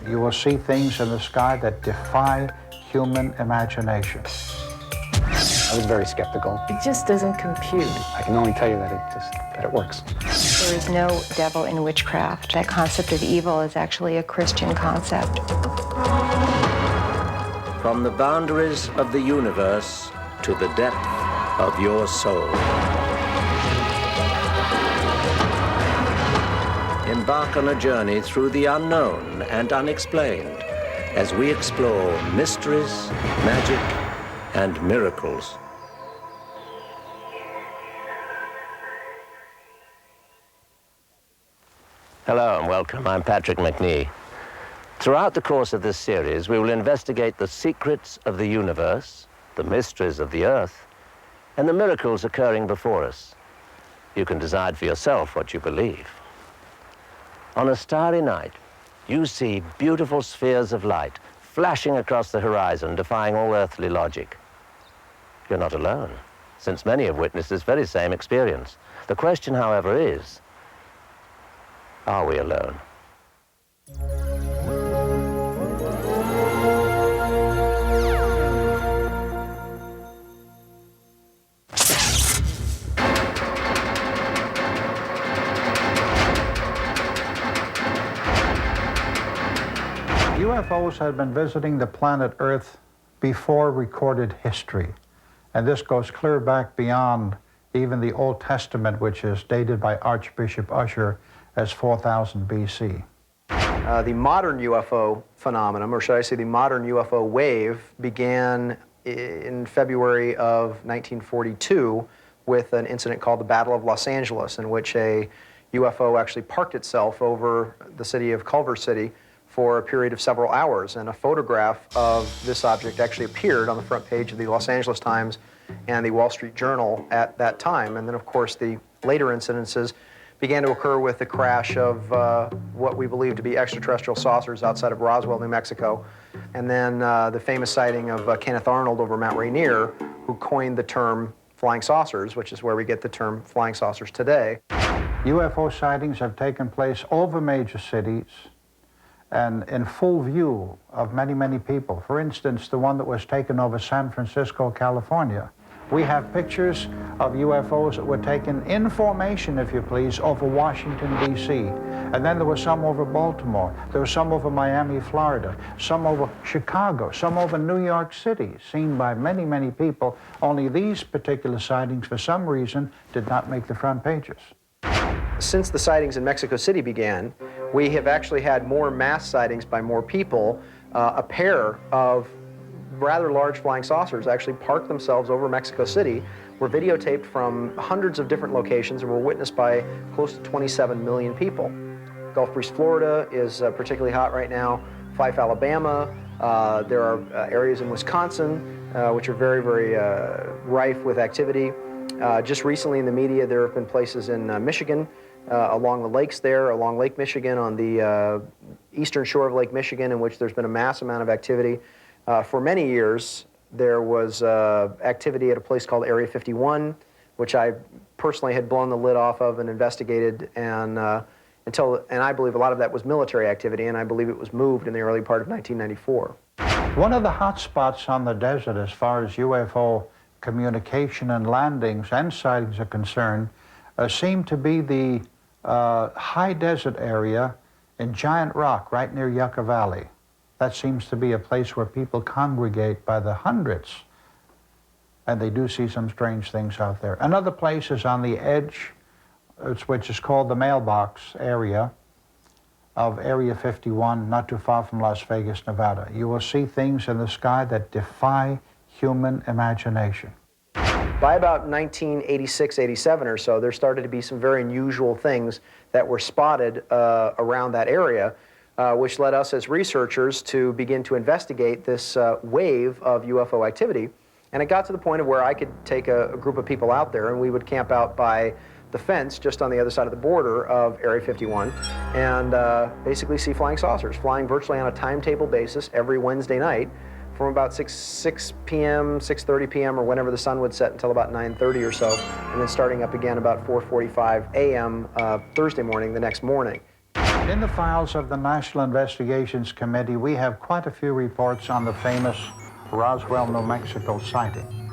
You will see things in the sky that defy human imagination. I was very skeptical. It just doesn't compute. I can only tell you that it works. There is no devil in witchcraft. That concept of evil is actually a Christian concept. From the boundaries of the universe to the depth of your soul. Embark on a journey through the unknown and unexplained as we explore mysteries, magic, and miracles. Hello and welcome. I'm Patrick Macnee. Throughout the course of this series, we will investigate the secrets of the universe, the mysteries of the earth, and the miracles occurring before us. You can decide for yourself what you believe. On a starry night, you see beautiful spheres of light flashing across the horizon, defying all earthly logic. You're not alone, since many have witnessed this very same experience. The question, however, is, are we alone? UFOs had been visiting the planet Earth before recorded history. And this goes clear back beyond even the Old Testament, which is dated by Archbishop Usher as 4000 BC. The modern UFO phenomenon, or should I say the modern UFO wave, began in February of 1942 with an incident called the Battle of Los Angeles, in which a UFO actually parked itself over the city of Culver City for a period of several hours, and a photograph of this object actually appeared on the front page of the Los Angeles Times and the Wall Street Journal at that time. And then, of course, the later incidences began to occur with the crash of what we believe to be extraterrestrial saucers outside of Roswell, New Mexico, and then the famous sighting of Kenneth Arnold over Mount Rainier, who coined the term flying saucers, which is where we get the term flying saucers today. UFO sightings have taken place over major cities and in full view of many, many people. For instance, the one that was taken over San Francisco, California. We have pictures of UFOs that were taken in formation, if you please, over Washington, D.C. And then there were some over Baltimore. There were some over Miami, Florida. Some over Chicago. Some over New York City, seen by many, many people. Only these particular sightings, for some reason, did not make the front pages. Since the sightings in Mexico City began, we have actually had more mass sightings by more people. A pair of rather large flying saucers actually parked themselves over Mexico City, were videotaped from hundreds of different locations, and were witnessed by close to 27 million people. Gulf Breeze, Florida is particularly hot right now. Fife, Alabama. There are areas in Wisconsin which are very, very rife with activity. Just recently in the media, there have been places in Michigan, along the lakes there, along Lake Michigan, on the eastern shore of Lake Michigan, in which there's been a mass amount of activity. For many years, there was activity at a place called Area 51, which I personally had blown the lid off of and investigated, and I believe a lot of that was military activity, and I believe it was moved in the early part of 1994. One of the hot spots on the desert as far as UFO communication and landings and sightings are concerned seem to be the high desert area in Giant Rock right near Yucca Valley. That seems to be a place where people congregate by the hundreds, and they do see some strange things out there. Another place is on the edge, which is called the Mailbox area of Area 51, not too far from Las Vegas, Nevada. You will see things in the sky that defy human imagination. By about 1986, 87 or so, there started to be some very unusual things that were spotted around that area, which led us as researchers to begin to investigate this wave of UFO activity. And it got to the point of where I could take a group of people out there, and we would camp out by the fence just on the other side of the border of Area 51 and basically see flying saucers, flying virtually on a timetable basis every Wednesday night from about 6 p.m., 6:30 p.m., or whenever the sun would set until about 9:30 or so, and then starting up again about 4:45 a.m. Thursday morning the next morning. In the files of the National Investigations Committee, we have quite a few reports on the famous Roswell, New Mexico sighting.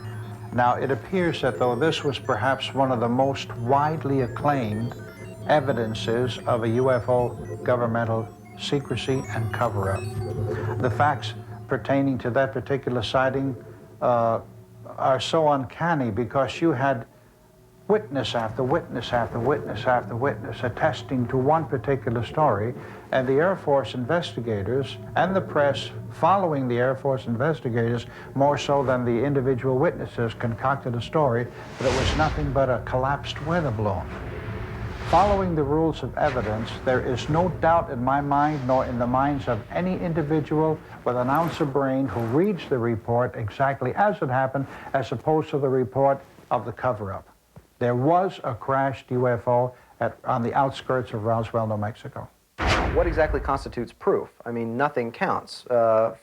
Now, it appears that though this was perhaps one of the most widely acclaimed evidences of a UFO governmental secrecy and cover-up, the facts pertaining to that particular sighting are so uncanny because you had witness after witness after witness after witness attesting to one particular story, and the Air Force investigators and the press following the Air Force investigators more so than the individual witnesses concocted a story that it was nothing but a collapsed weather balloon. Following the rules of evidence, there is no doubt in my mind nor in the minds of any individual with an ounce of brain who reads the report exactly as it happened as opposed to the report of the cover-up. There was a crashed UFO on the outskirts of Roswell, New Mexico. What exactly constitutes proof? I mean, nothing counts.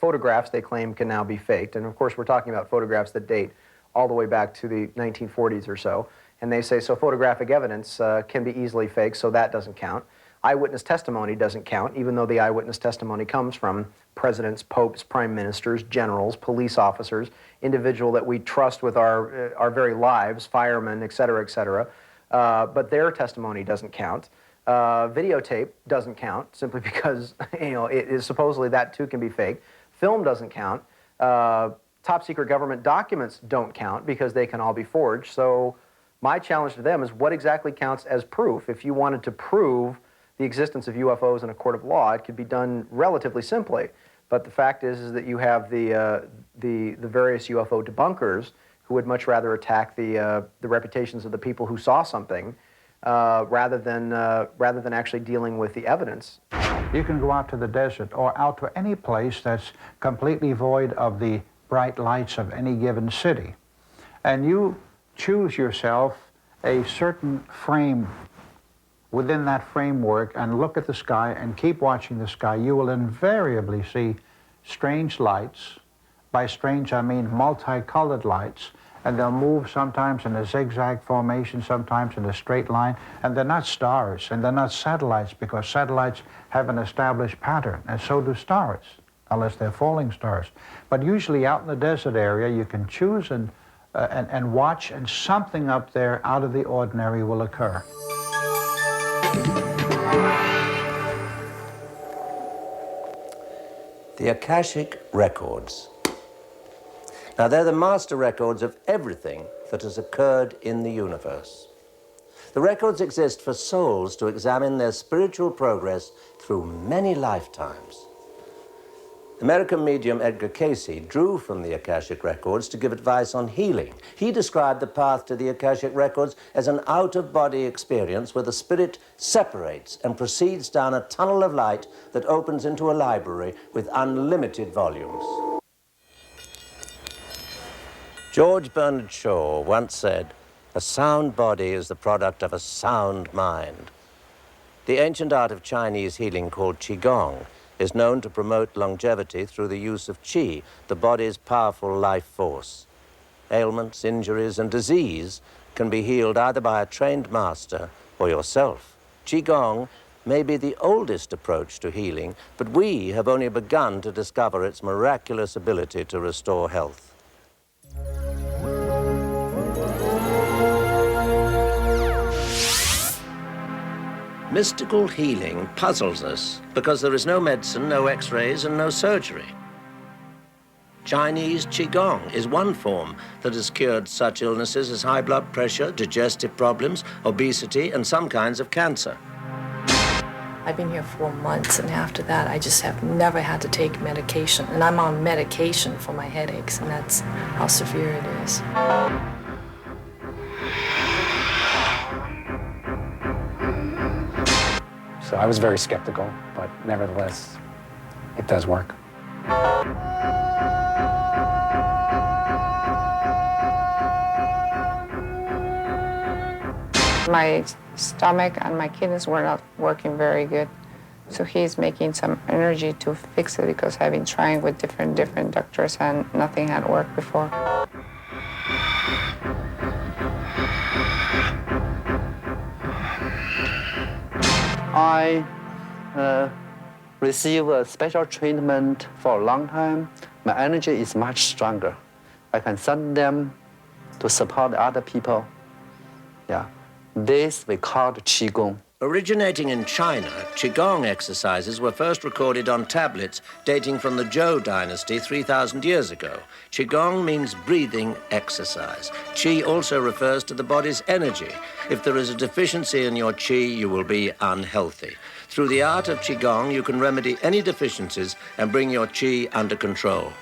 Photographs, they claim, can now be faked. And of course, we're talking about photographs that date all the way back to the 1940s or so. And they say, so photographic evidence can be easily faked, so that doesn't count. Eyewitness testimony doesn't count, even though the eyewitness testimony comes from presidents, popes, prime ministers, generals, police officers, individual that we trust with our very lives, firemen, et cetera, but their testimony doesn't count. Videotape doesn't count, simply because, you know, it is supposedly that too can be faked. Film doesn't count. Top secret government documents don't count because they can all be forged. So my challenge to them is what exactly counts as proof? If you wanted to prove the existence of UFOs in a court of law, it could be done relatively simply. But the fact is that you have the various UFO debunkers who would much rather attack the reputations of the people who saw something rather than actually dealing with the evidence. You can go out to the desert or out to any place that's completely void of the bright lights of any given city, and you choose yourself a certain frame within that framework and look at the sky and keep watching the sky, you will invariably see strange lights. By strange, I mean multicolored lights, and they'll move sometimes in a zigzag formation, sometimes in a straight line, and they're not stars, and they're not satellites, because satellites have an established pattern, and so do stars, unless they're falling stars. But usually out in the desert area, you can choose and watch, and something up there out of the ordinary will occur. The Akashic records. Now, they're the master records of everything that has occurred in the universe. The records exist for souls to examine their spiritual progress through many lifetimes. American medium Edgar Cayce drew from the Akashic records to give advice on healing. He described the path to the Akashic records as an out-of-body experience where the spirit separates and proceeds down a tunnel of light that opens into a library with unlimited volumes. George Bernard Shaw once said, "A sound body is the product of a sound mind." The ancient art of Chinese healing called Qigong is known to promote longevity through the use of qi, the body's powerful life force. Ailments, injuries, and disease can be healed either by a trained master or yourself. Qigong may be the oldest approach to healing, but we have only begun to discover its miraculous ability to restore health. Mystical healing puzzles us because there is no medicine, no x-rays, and no surgery. Chinese Qigong is one form that has cured such illnesses as high blood pressure, digestive problems, obesity, and some kinds of cancer. I've been here 4 months, and after that, I just have never had to take medication. And I'm on medication for my headaches, and that's how severe it is. So I was very skeptical, but nevertheless, it does work. My stomach and my kidneys were not working very good. So he's making some energy to fix it because I've been trying with different doctors and nothing had worked before. I receive a special treatment for a long time, my energy is much stronger. I can send them to support other people. Yeah, this we call Qigong. Originating in China, Qigong exercises were first recorded on tablets dating from the Zhou dynasty 3,000 years ago. Qigong means breathing exercise. Qi also refers to the body's energy. If there is a deficiency in your Qi, you will be unhealthy. Through the art of Qigong, you can remedy any deficiencies and bring your Qi under control.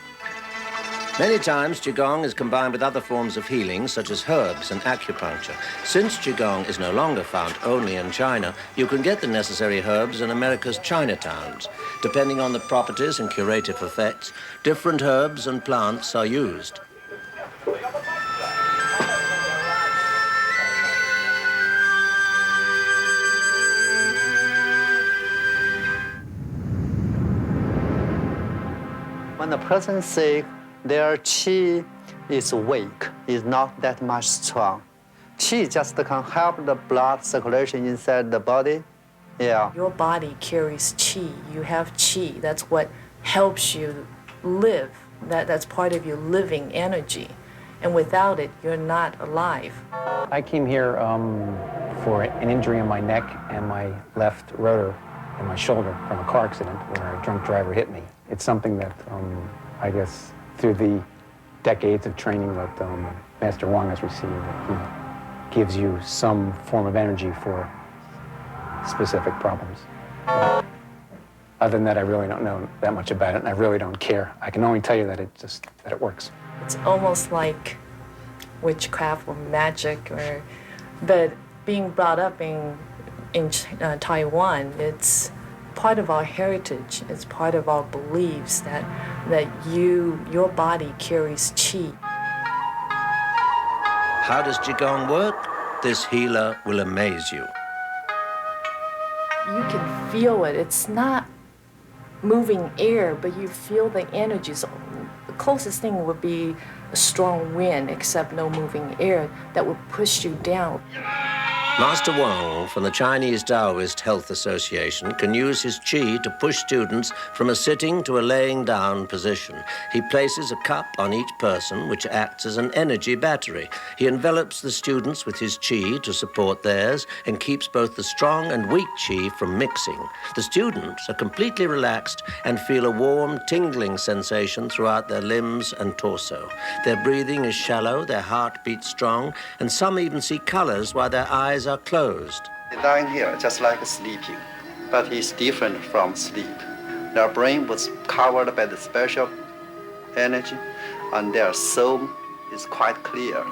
Many times, Qigong is combined with other forms of healing, such as herbs and acupuncture. Since Qigong is no longer found only in China, you can get the necessary herbs in America's Chinatowns. Depending on the properties and curative effects, different herbs and plants are used. When a person is sick, their qi is weak, is not that much strong. Qi just can help the blood circulation inside the body. Yeah. Your body carries qi. You have qi. That's what helps you live. That's part of your living energy. And without it, you're not alive. I came here for an injury in my neck and my left rotor and my shoulder from a car accident where a drunk driver hit me. It's something that I guess through the decades of training that Master Wang has received, he gives you some form of energy for specific problems. But other than that, I really don't know that much about it, and I really don't care. I can only tell you that it works. It's almost like witchcraft or magic, but being brought up in Taiwan, it's part of our heritage. It's part of our beliefs that your body carries qi. How does Qigong work? This healer will amaze you. You can feel it. It's not moving air, but you feel the energies. The closest thing would be a strong wind, except no moving air, that would push you down. Master Wang from the Chinese Taoist Health Association can use his qi to push students from a sitting to a laying down position. He places a cup on each person, which acts as an energy battery. He envelops the students with his qi to support theirs and keeps both the strong and weak qi from mixing. The students are completely relaxed and feel a warm, tingling sensation throughout their limbs and torso. Their breathing is shallow, their heart beats strong, and some even see colors while their eyes are closed. They're lying here just like sleeping, but it's different from sleep. Their brain was covered by the special energy, and their soul is quite clear.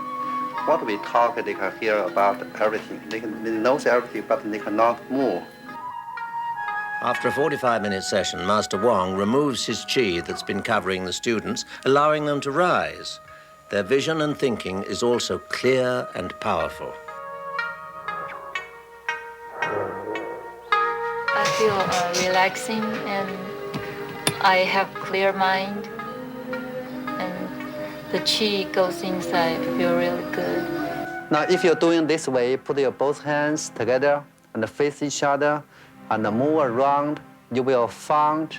What we talk, they can hear about everything. They know everything, but they cannot move. After a 45-minute session, Master Wang removes his qi that's been covering the students, allowing them to rise. Their vision and thinking is also clear and powerful. I feel relaxing, and I have clear mind, and the qi goes inside. I feel really good. Now, if you're doing this way, put your both hands together and face each other and move around, you will find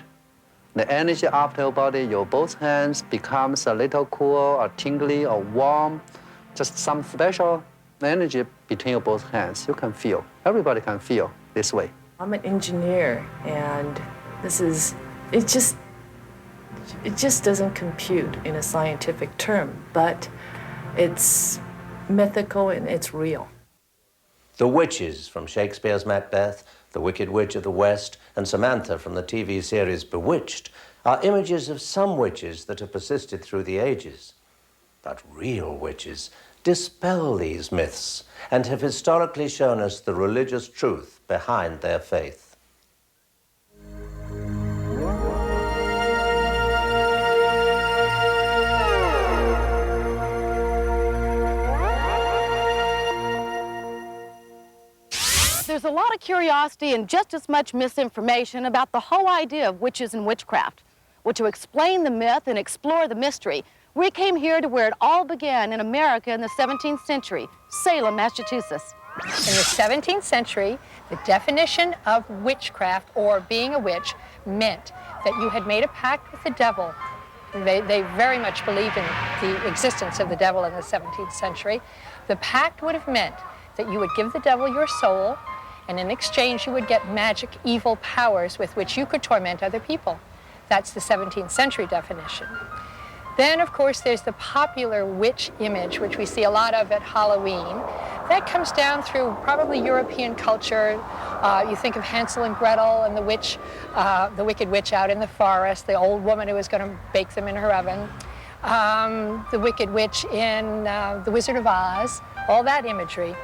the energy after your body, your both hands becomes a little cool or tingly or warm, just some special energy between your both hands. You can feel, everybody can feel this way. I'm an engineer, and it just doesn't compute in a scientific term, but it's mythical and it's real. The witches from Shakespeare's Macbeth, the Wicked Witch of the West, and Samantha from the TV series Bewitched are images of some witches that have persisted through the ages. But real witches dispel these myths and have historically shown us the religious truth behind their faith. There's a lot of curiosity and just as much misinformation about the whole idea of witches and witchcraft. Well, to explain the myth and explore the mystery, we came here to where it all began in America in the 17th century, Salem, Massachusetts. In the 17th century, the definition of witchcraft, or being a witch, meant that you had made a pact with the devil. They very much believed in the existence of the devil in the 17th century. The pact would have meant that you would give the devil your soul, and in exchange you would get magic, evil powers with which you could torment other people. That's the 17th century definition. Then, of course, there's the popular witch image, which we see a lot of at Halloween. That comes down through probably European culture. You think of Hansel and Gretel and the witch, the wicked witch out in the forest, the old woman who was going to bake them in her oven, the wicked witch in The Wizard of Oz, all that imagery.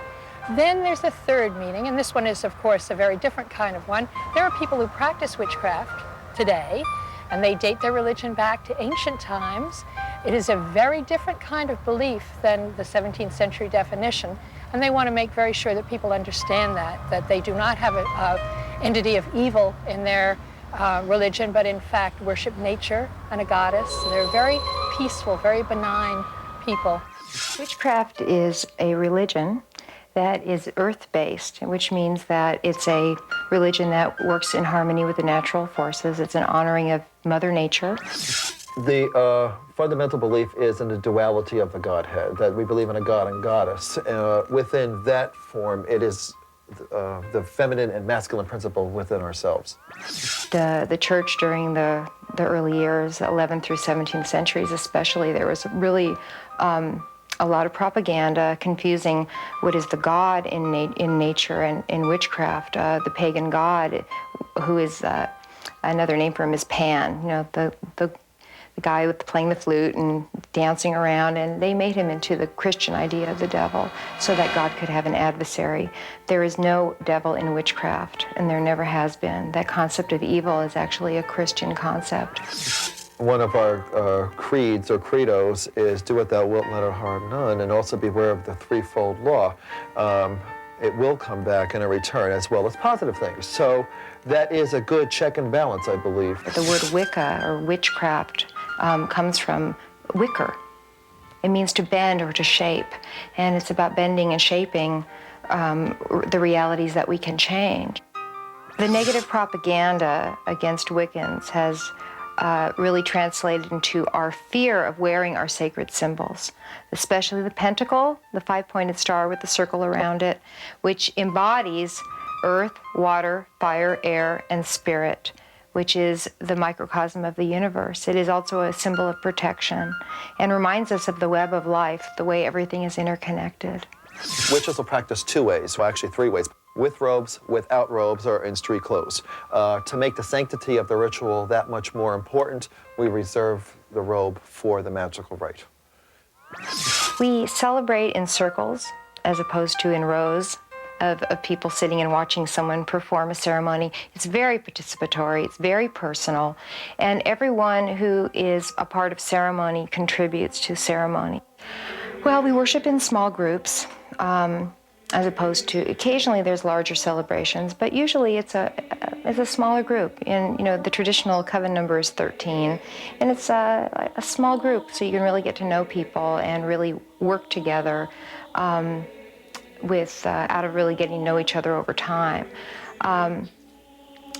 Then there's the third meaning, and this one is, of course, a very different kind of one. There are people who practice witchcraft today, and they date their religion back to ancient times. It is a very different kind of belief than the 17th century definition, and they want to make very sure that people understand that they do not have an entity of evil in their religion, but in fact worship nature and a goddess. So they're very peaceful, very benign people. Witchcraft is a religion that is earth-based, which means that it's a religion that works in harmony with the natural forces. It's an honoring of Mother Nature. The fundamental belief is in the duality of the Godhead, that we believe in a God and Goddess. Within that form, it is the feminine and masculine principle within ourselves. The church during the early years, 11th through 17th centuries especially, there was really a lot of propaganda confusing what is the God in nature and in witchcraft. The pagan god, who is another name for him is Pan, you know, the guy with playing the flute and dancing around, and they made him into the Christian idea of the devil so that God could have an adversary. There is no devil in witchcraft, and there never has been. That concept of evil is actually a Christian concept. One of our creeds or credos is do what thou wilt, let it harm none, and also beware of the threefold law. It will come back in a return, as well as positive things. So that is a good check and balance, I believe. The word Wicca or witchcraft comes from wicker. It means to bend or to shape, and it's about bending and shaping the realities that we can change. The negative propaganda against Wiccans has really translated into our fear of wearing our sacred symbols, especially the pentacle, the five-pointed star with the circle around it, which embodies earth, water, fire, air, and spirit, which is the microcosm of the universe. It is also a symbol of protection and reminds us of the web of life, the way everything is interconnected. Witches will practice two ways, well, actually three ways. With robes, without robes, or in street clothes. To make the sanctity of the ritual that much more important, we reserve the robe for the magical rite. We celebrate in circles as opposed to in rows of people sitting and watching someone perform a ceremony. It's very participatory, it's very personal, and everyone who is a part of ceremony contributes to ceremony. Well, we worship in small groups. As opposed to occasionally there's larger celebrations, but usually it's a smaller group. And you know, the traditional coven number is 13, and it's a small group, so you can really get to know people and really work together out of really getting to know each other over time.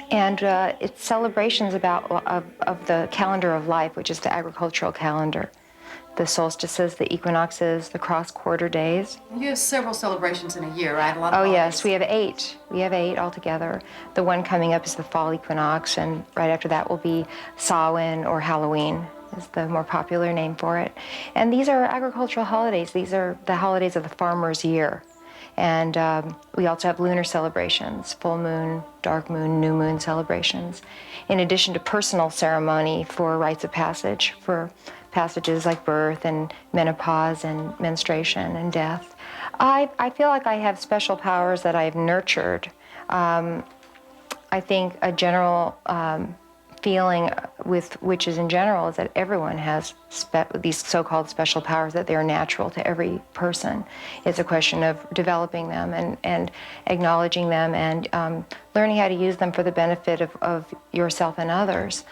It's celebrations of the calendar of life, which is the agricultural calendar. The solstices, the equinoxes, the cross-quarter days. You have several celebrations in a year, right? A lot of holidays. Yes, we have 8. We have 8 altogether. The one coming up is the fall equinox, and right after that will be Samhain, or Halloween is the more popular name for it. And these are agricultural holidays. These are the holidays of the farmer's year. And we also have lunar celebrations, full moon, dark moon, new moon celebrations, in addition to personal ceremony for rites of passage, for passages like birth and menopause and menstruation and death. I feel like I have special powers that I've nurtured. I think a general feeling with witches in general is that everyone has these so-called special powers, that they're natural to every person. It's a question of developing them and acknowledging them and learning how to use them for the benefit of yourself and others.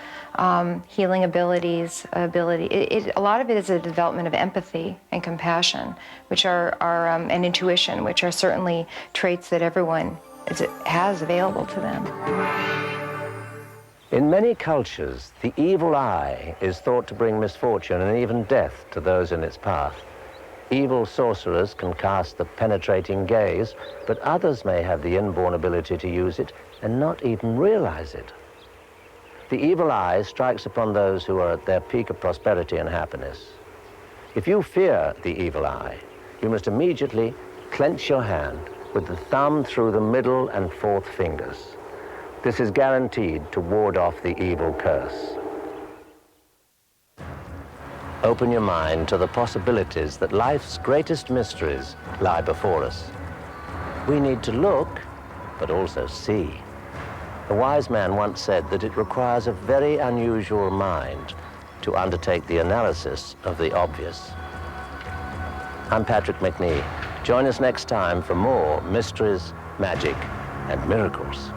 Healing abilities, a lot of it is a development of empathy and compassion, which are and intuition, which are certainly traits that everyone has available to them. In many cultures, the evil eye is thought to bring misfortune and even death to those in its path. Evil sorcerers can cast the penetrating gaze, but others may have the inborn ability to use it and not even realize it. The evil eye strikes upon those who are at their peak of prosperity and happiness. If you fear the evil eye, you must immediately clench your hand with the thumb through the middle and fourth fingers. This is guaranteed to ward off the evil curse. Open your mind to the possibilities that life's greatest mysteries lie before us. We need to look, but also see. A wise man once said that it requires a very unusual mind to undertake the analysis of the obvious. I'm Patrick Macnee. Join us next time for more mysteries, magic, and miracles.